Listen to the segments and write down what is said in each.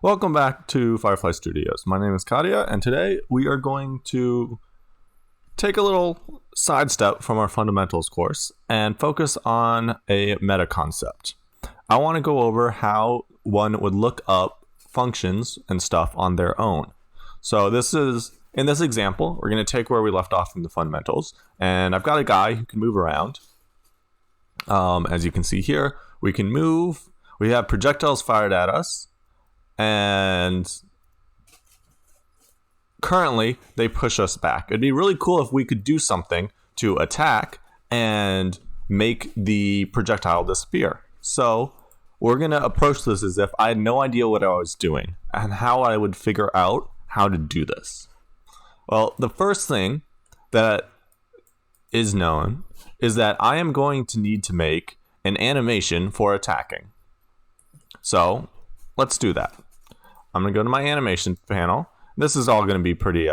Welcome back to Firefly Studios. My name is Kadia, and today we are going to take a little sidestep from our fundamentals course and focus on a meta concept. I want to go over how one would look up functions and stuff on their own. So in this example, we're going to take where we left off from the fundamentals, and I've got a guy who can move around. As you can see here, we can move. We have projectiles fired at us. And currently, they push us back. It'd be really cool if we could do something to attack and make the projectile disappear. So we're going to approach this as if I had no idea what I was doing and how I would figure out how to do this. Well, the first thing that is known is that I am going to need to make an animation for attacking. So let's do that. I'm going to go to my animation panel. This is all going to be pretty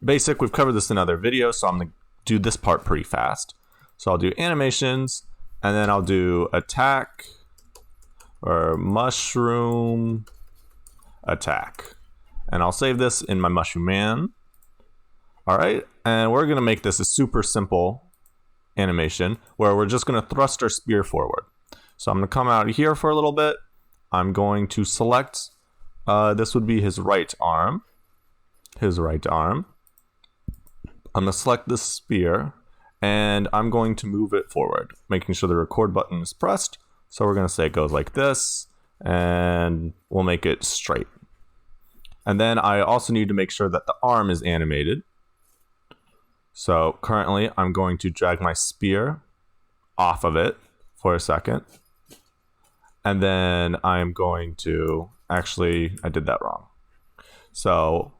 basic. We've covered this in other videos, so I'm going to do this part pretty fast. So I'll do animations, and then I'll do attack or mushroom attack. And I'll save this in my mushroom man. All right, and we're going to make this a super simple animation where we're just going to thrust our spear forward. So I'm going to come out here for a little bit. I'm going to select, this would be his right arm. I'm going to select the spear, and I'm going to move it forward, making sure the record button is pressed. So we're going to say it goes like this, and we'll make it straight. And then I also need to make sure that the arm is animated. So currently, I'm going to drag my spear off of it for a second. And then I'm going to, actually, I did that wrong. So,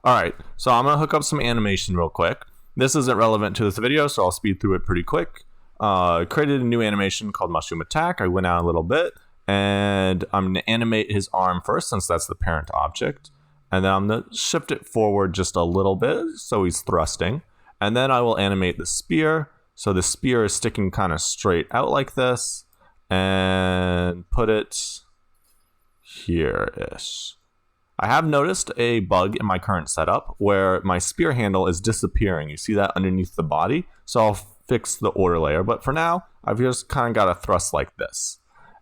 all right. So I'm going to hook up some animation real quick. This isn't relevant to this video, so I'll speed through it pretty quick. Created a new animation called Mushroom Attack. I went out a little bit, and I'm going to animate his arm first, since that's the parent object. And then I'm going to shift it forward just a little bit, so he's thrusting. And then I will animate the spear. So the spear is sticking kind of straight out like this. And put it here-ish. I have noticed a bug in my current setup where my spear handle is disappearing. You see that underneath the body? So I'll fix the order layer. But for now, I've just kind of got a thrust like this.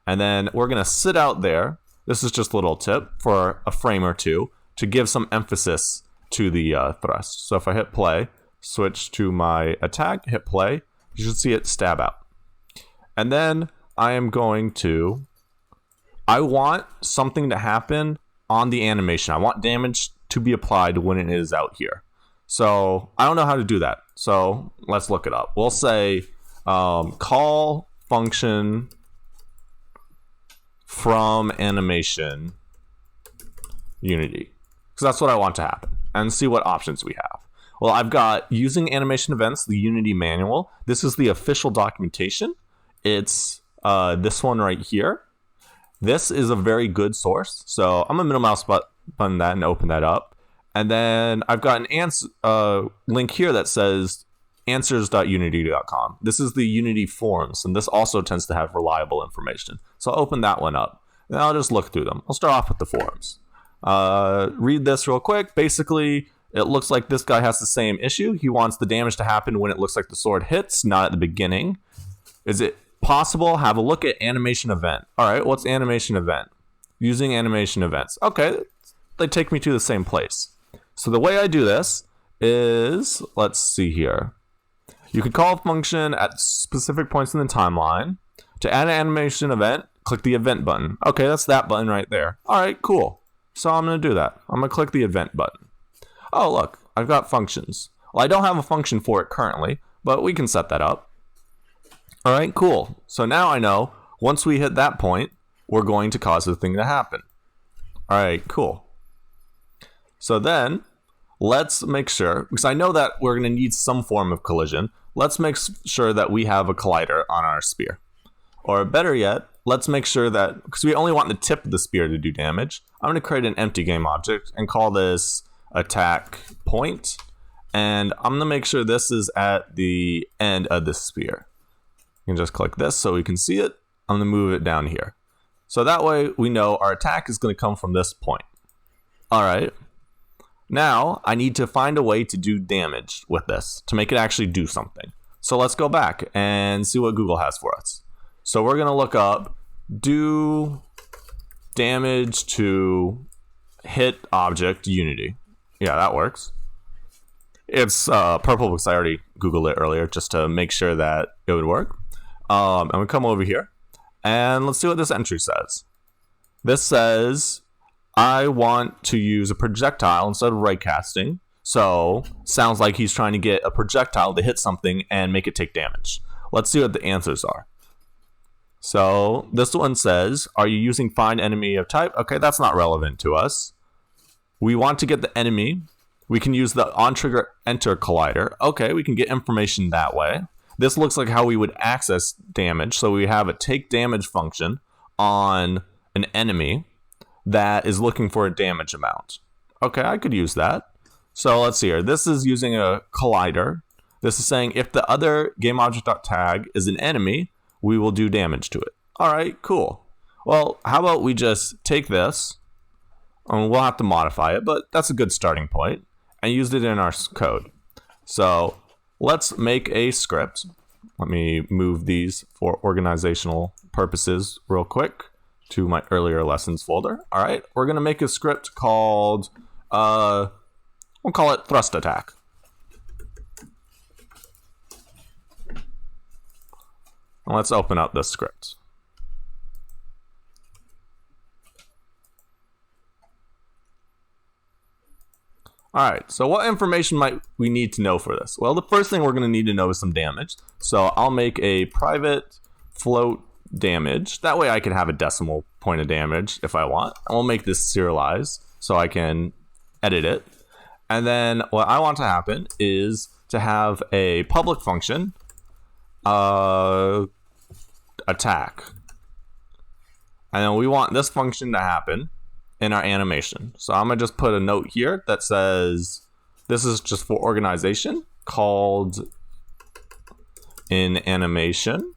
And then we're going to sit out there. This is just a little tip for a frame or two to give some emphasis to the thrust. So if I hit play, switch to my attack, hit play, you should see it stab out. And then I want something to happen on the animation. I want damage to be applied when it is out here. So I don't know how to do that. So let's look it up. We'll say call function from animation Unity. Because that's what I want to happen. And see what options we have. Well, I've got using animation events, the Unity manual. This is the official documentation. It's this one right here. This is a very good source. So I'm going to middle mouse button that and open that up. And then I've got an link here that says answers.unity.com. This is the Unity forums, and this also tends to have reliable information. So I'll open that one up, and I'll just look through them. I'll start off with the forums. Read this real quick. Basically, it looks like this guy has the same issue. He wants the damage to happen when it looks like the sword hits, not at the beginning. Is it possible? Have a look at animation event. All right, what's animation event? Using animation events. Okay, they take me to the same place. So the way I do this is, let's see here. You could call a function at specific points in the timeline. To add an animation event, click the event button. Okay, that's that button right there. All right, cool. So I'm going to do that. I'm going to click the event button. Oh, look, I've got functions. Well, I don't have a function for it currently, but we can set that up. All right, cool. So now I know once we hit that point, we're going to cause the thing to happen. All right, cool. So then let's make sure, because I know that we're going to need some form of collision. Let's make sure that we have a collider on our spear. Or better yet, let's make sure that, because we only want the tip of the spear to do damage, I'm going to create an empty game object and call this attack point. And I'm going to make sure this is at the end of the spear. You can just click this so we can see it. I'm going to move it down here. So that way we know our attack is going to come from this point. All right. Now I need to find a way to do damage with this to make it actually do something. So let's go back and see what Google has for us. So we're going to look up do damage to hit object Unity. Yeah, that works. It's purple because I already Googled it earlier just to make sure that it would work. And we come over here and let's see what this entry says. This says I want to use a projectile instead of right casting. So sounds like he's trying to get a projectile to hit something and make it take damage. Let's see what the answers are. So this one says, are you using find enemy of type? Okay, that's not relevant to us. We want to get the enemy. We can use the on trigger enter collider. Okay, we can get information that way. This looks like how we would access damage. So we have a take damage function on an enemy that is looking for a damage amount. Okay, I could use that. So let's see here. This is using a collider. This is saying if the other GameObject.tag is an enemy, we will do damage to it. All right, cool. Well, how about we just take this, and we'll have to modify it, but that's a good starting point, and use it in our code. So let's make a script. Let me move these for organizational purposes real quick to my earlier lessons folder. All right, we're going to make a script called, we'll call it thrust attack. And let's open up this script. All right, so what information might we need to know for this? Well, the first thing we're going to need to know is some damage. So I'll make a private float damage. That way I can have a decimal point of damage if I want. And we'll make this serialized so I can edit it. And then what I want to happen is to have a public function attack. And then we want this function to happen in our animation. So I'm gonna just put a note here that says this is just for organization called in animation.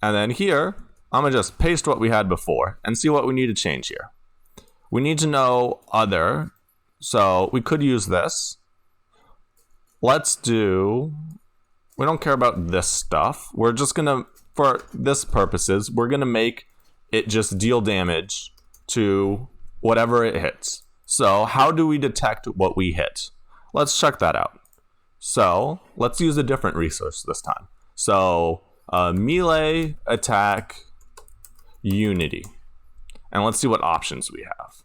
And then here I'm gonna just paste what we had before and see what we need to change here. We need to know other, so we could use this. Let's do, we don't care about this stuff. We're just gonna, for this purposes, we're gonna make it just deal damage to whatever it hits. So how do we detect what we hit? Let's check that out. So let's use a different resource this time. So melee attack Unity. And let's see what options we have.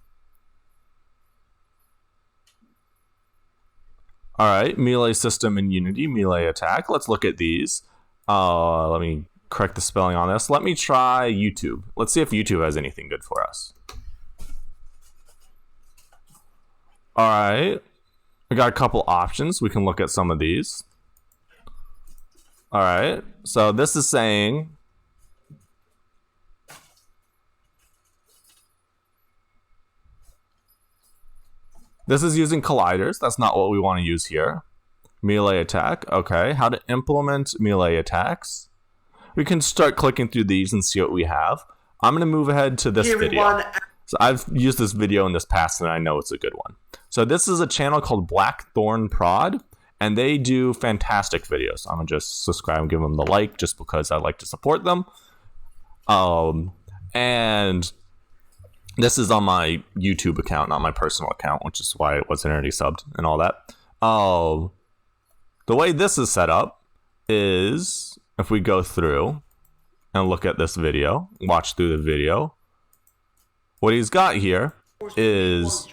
All right, melee system in Unity, melee attack. Let's look at these. Let me correct the spelling on this. Let me try YouTube. Let's see if YouTube has anything good for us. All right, we got a couple options. We can look at some of these. All right, so this is saying this is using colliders. That's not what we want to use here. Melee attack. Okay, how to implement melee attacks. We can start clicking through these and see what we have. I'm going to move ahead to this video. So I've used this video in this past and I know it's a good one. So this is a channel called Blackthorn Prod, and they do fantastic videos. I'm going to just subscribe and give them the like just because I like to support them. And this is on my YouTube account, not my personal account, which is why it wasn't already subbed and all that. The way this is set up is if we go through and look at this video, watch through the video, what he's got here is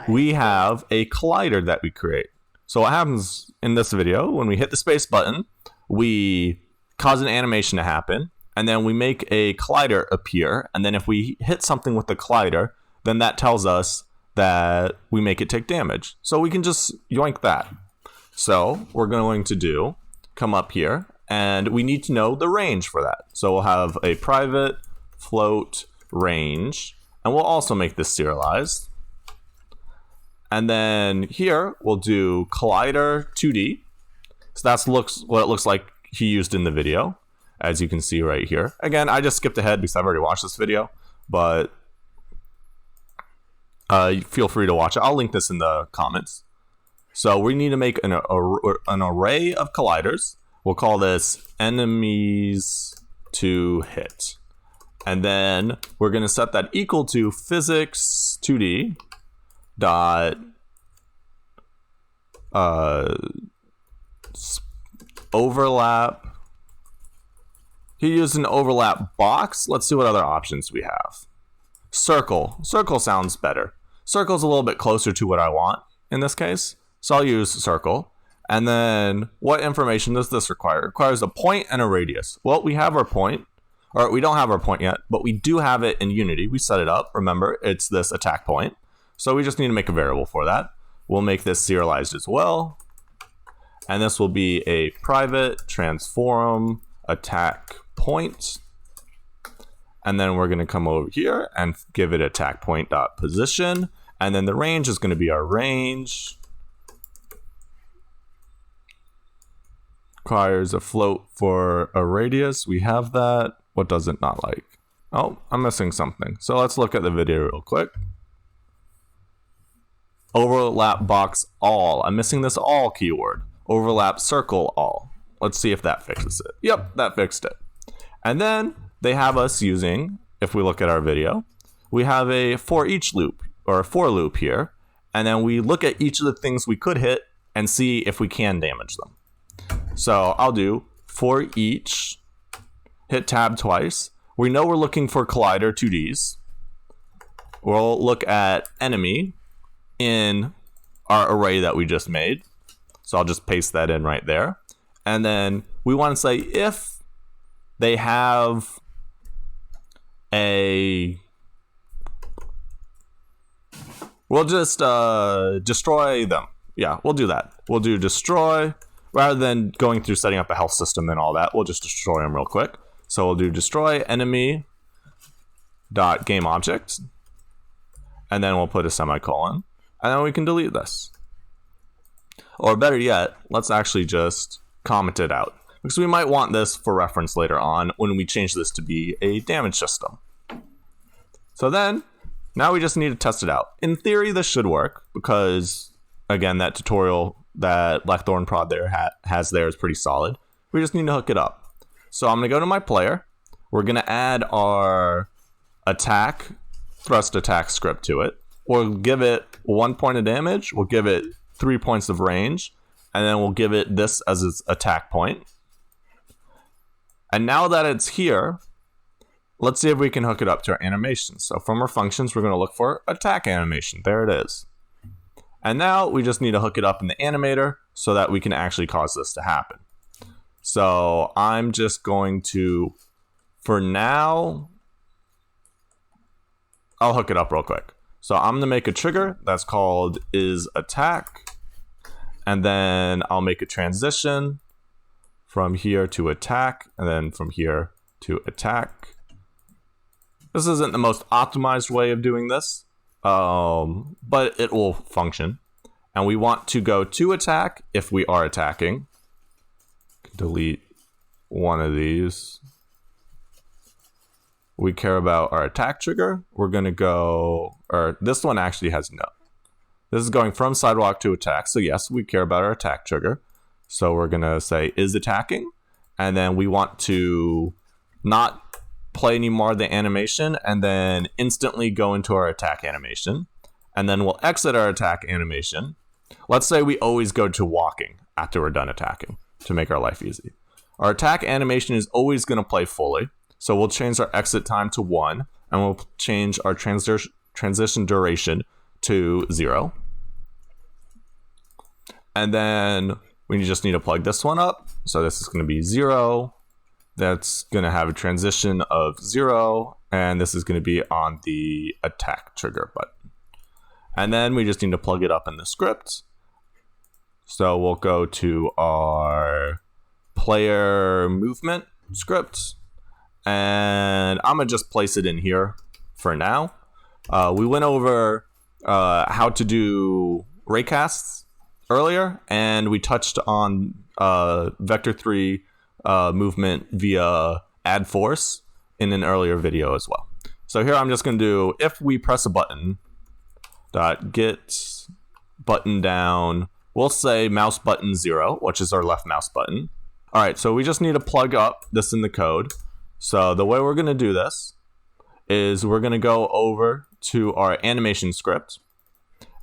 we have a collider that we create. So what happens in this video, when we hit the space button, we cause an animation to happen, and then we make a collider appear, and then if we hit something with the collider, then that tells us that we make it take damage. So we can just yoink that. So we're going to do, come up here, and we need to know the range for that. So we'll have a private float range, and we'll also make this serialized. And then here we'll do collider 2D. So that's what it looks like he used in the video. as you can see right here. Again, I just skipped ahead because I've already watched this video, but feel free to watch it. I'll link this in the comments. So we need to make an array of colliders. We'll call this enemies to hit. And then we're going to set that equal to physics 2D dot overlap. He used an overlap box. Let's see what other options we have. Circle. Circle sounds better. Circle's a little bit closer to what I want in this case. So I'll use circle. And then what information does this require? It requires a point and a radius. Well, we have our point, or we don't have our point yet, but we do have it in Unity. We set it up. Remember, it's this attack point. So we just need to make a variable for that. We'll make this serialized as well. And this will be a private transform attack point. And then we're going to come over here and give it attack point dot position. And then the range is going to be our range. Requires a float for a radius. We have that. What does it not like? Oh, I'm missing something. So let's look at the video real quick. Overlap box all. I'm missing this all keyword. Overlap circle all. Let's see if that fixes it. Yep, that fixed it. And then they have us using, if we look at our video, we have a for each loop or a for loop here. And then we look at each of the things we could hit and see if we can damage them. So I'll do for each, hit tab twice. We know we're looking for collider 2Ds. We'll look at enemy in our array that we just made. So I'll just paste that in right there. And then we want to say if they have we'll just destroy them. Yeah, we'll do that. We'll do destroy. Rather than going through setting up a health system and all that, we'll just destroy them real quick. So we'll do destroy enemy dot game object, and then we'll put a semicolon, and then we can delete this. Or better yet, let's actually just comment it out, because we might want this for reference later on when we change this to be a damage system. So then, now we just need to test it out. In theory, this should work, because again, that tutorial that Blackthorn Prod there has there is pretty solid. We just need to hook it up. So I'm going to go to my player. We're going to add our thrust attack script to it. We'll give it 1 point of damage. We'll give it 3 points of range. And then we'll give it this as its attack point. And now that it's here, let's see if we can hook it up to our animation. So from our functions, we're going to look for attack animation. There it is. And now we just need to hook it up in the animator so that we can actually cause this to happen. So I'm just going to, for now, I'll hook it up real quick. So I'm going to make a trigger that's called isAttack. And then I'll make a transition from here to attack, and then from here to attack. This isn't the most optimized way of doing this. But it will function. And we want to go to attack if we are attacking. Delete one of these. We care about our attack trigger. We're going to go, or this one actually has no. This is going from sidewalk to attack. So yes, we care about our attack trigger. So we're going to say is attacking. And then we want to not play any more of the animation and then instantly go into our attack animation. And then we'll exit our attack animation. Let's say we always go to walking after we're done attacking to make our life easy. Our attack animation is always going to play fully. So we'll change our exit time to 1, and we'll change our transition duration to 0. And then we just need to plug this one up. So this is going to be 0. That's going to have a transition of 0, and this is going to be on the attack trigger button. And then we just need to plug it up in the script. So we'll go to our player movement script, and I'm going to just place it in here for now. We went over how to do raycasts earlier, and we touched on Vector 3 movement via add force in an earlier video as well. So here I'm just going to do if we press a button dot get button down, we'll say mouse button 0, which is our left mouse button. All right, so we just need to plug up this in the code. So the way we're going to do this is we're going to go over to our animation script,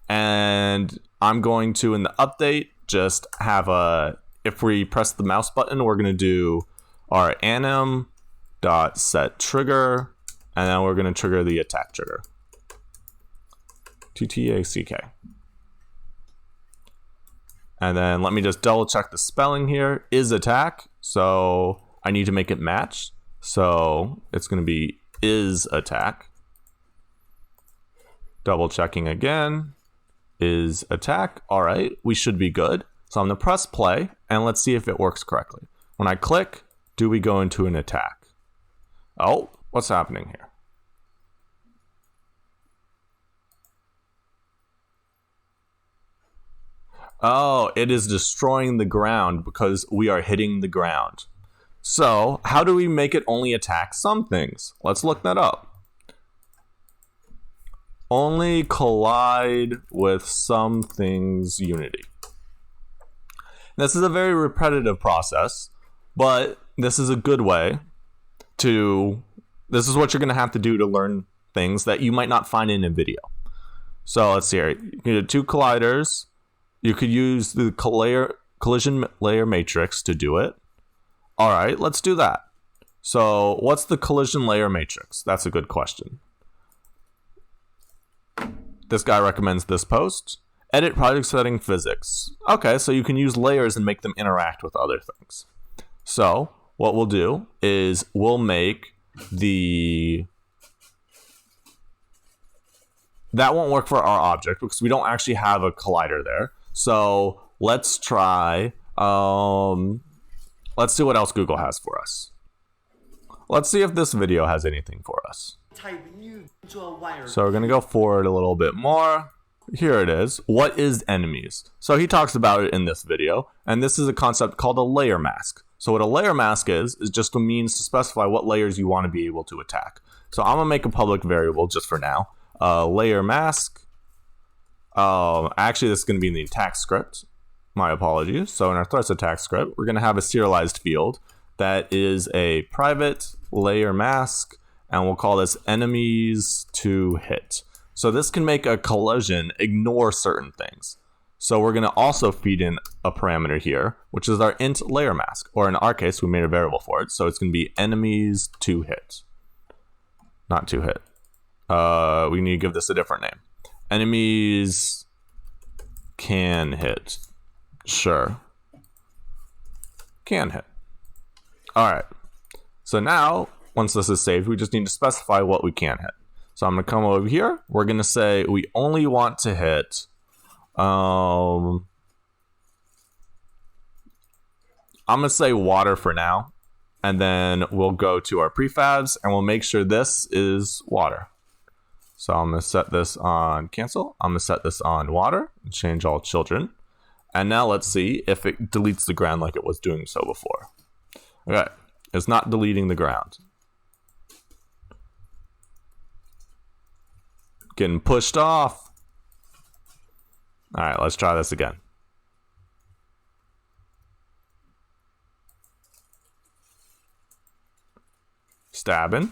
and I'm going to, in the update, just have a, if we press the mouse button, we're going to do our anim dot set trigger, and then we're going to trigger the attack trigger. TTACK. And then let me just double check the spelling here. Is attack, so I need to make it match. So it's going to be is attack. Double checking again. Is attack. All right, we should be good. So I'm going to press play, and let's see if it works correctly. When I click, do we go into an attack? Oh, what's happening here? Oh, it is destroying the ground because we are hitting the ground. So, how do we make it only attack some things? Let's look that up. Only collide with some things unity. This is a very repetitive process, but this is a good way to, this is what you're going to have to do to learn things that you might not find in a video. So let's see here. You can do 2 colliders. You could use the collision layer matrix to do it. All right, let's do that. So what's the collision layer matrix? That's a good question. This guy recommends this post. Edit project setting physics. Okay, so you can use layers and make them interact with other things. So what we'll do is we'll make the... That won't work for our object because we don't actually have a collider there. So let's try, let's see what else Google has for us. Let's see if this video has anything for us. So we're going to go forward a little bit more. Here it is. What is enemies? So he talks about it in this video, and this is a concept called a layer mask. So what a layer mask is just a means to specify what layers you want to be able to attack. So I'm going to make a public variable just for now. Layer mask. Actually, this is going to be in the attack script. My apologies. So in our threats attack script, we're going to have a serialized field that is a private layer mask, and we'll call this enemies to hit. So this can make a collision ignore certain things. So we're going to also feed in a parameter here, which is our int layer mask, or in our case, we made a variable for it. So it's going to be enemies to hit, not to hit. We need to give this a different name. Enemies can hit. Sure. Can hit. All right. So now, once this is saved, we just need to specify what we can hit. So I'm going to come over here. We're going to say we only want to hit. I'm going to say water for now. And then we'll go to our prefabs and we'll make sure this is water. So I'm going to set this on cancel. I'm going to set this on water and change all children. And now let's see if it deletes the ground like it was doing so before. Okay, it's not deleting the ground. Getting pushed off. All right, let's try this again. Stabbing.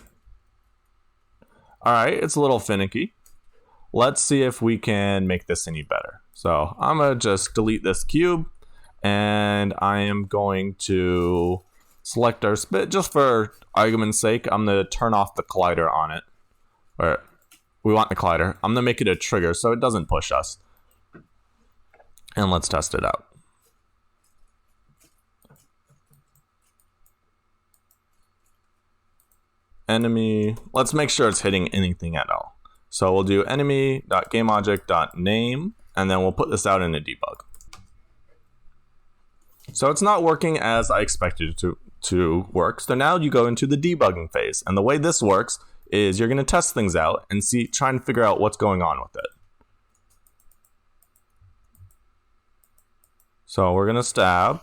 All right, it's a little finicky. Let's see if we can make this any better. So I'm gonna just delete this cube, and I am going to select our spit. Just for argument's sake, I'm gonna turn off the collider on it. Or we want the collider. I'm gonna make it a trigger so it doesn't push us. And let's test it out. Enemy, let's make sure it's hitting anything at all. So we'll do enemy.gameObject.name, and then we'll put this out in a debug. So it's not working as I expected it to work. So now you go into the debugging phase. And the way this works is you're going to test things out and try and figure out what's going on with it. So we're going to stab.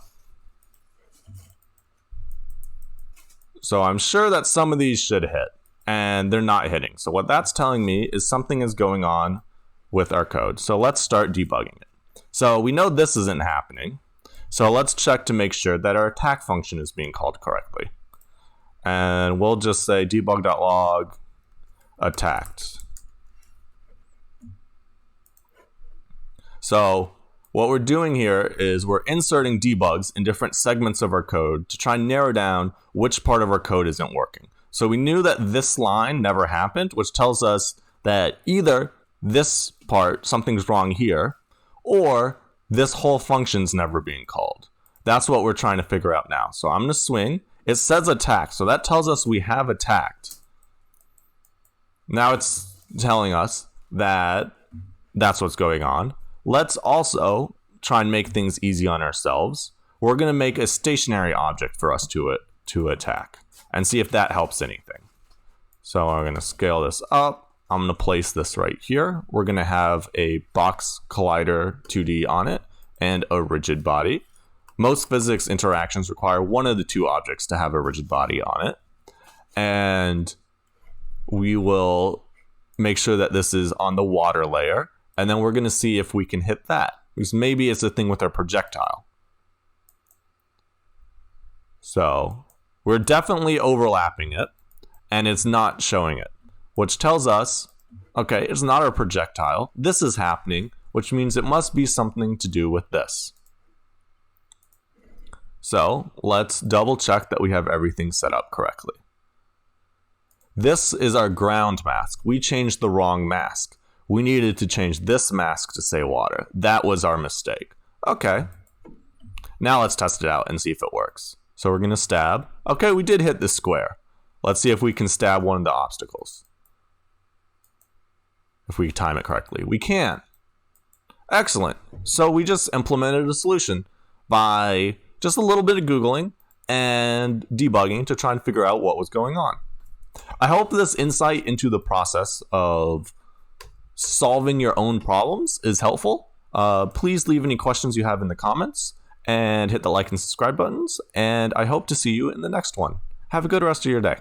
So I'm sure that some of these should hit, and they're not hitting. So what that's telling me is something is going on with our code. So let's start debugging it. So we know this isn't happening. So let's check to make sure that our attack function is being called correctly. And we'll just say debug.log attacked. So what we're doing here is we're inserting debugs in different segments of our code to try and narrow down which part of our code isn't working. So we knew that this line never happened, which tells us that either this part, something's wrong here, or this whole function's never being called. That's what we're trying to figure out now. So I'm going to swing. It says attack, so that tells us we have attacked. Now it's telling us that that's what's going on. Let's also try and make things easy on ourselves. We're going to make a stationary object for us to attack and see if that helps anything. So I'm going to scale this up. I'm going to place this right here. We're going to have a box collider 2D on it and a rigid body. Most physics interactions require one of the two objects to have a rigid body on it. And we will make sure that this is on the water layer. And then we're going to see if we can hit that, because maybe it's a thing with our projectile. So we're definitely overlapping it, and it's not showing it, which tells us, okay, it's not our projectile. This is happening, which means it must be something to do with this. So let's double check that we have everything set up correctly. This is our ground mask. We changed the wrong mask. We needed to change this mask to say water. That was our mistake. Okay. Now let's test it out and see if it works. So we're going to stab. Okay, we did hit this square. Let's see if we can stab one of the obstacles. If we time it correctly. We can. Excellent. So we just implemented a solution by just a little bit of Googling and debugging to try and figure out what was going on. I hope this insight into the process of solving your own problems is helpful. Please leave any questions you have in the comments and hit the like and subscribe buttons. And I hope to see you in the next one. Have a good rest of your day.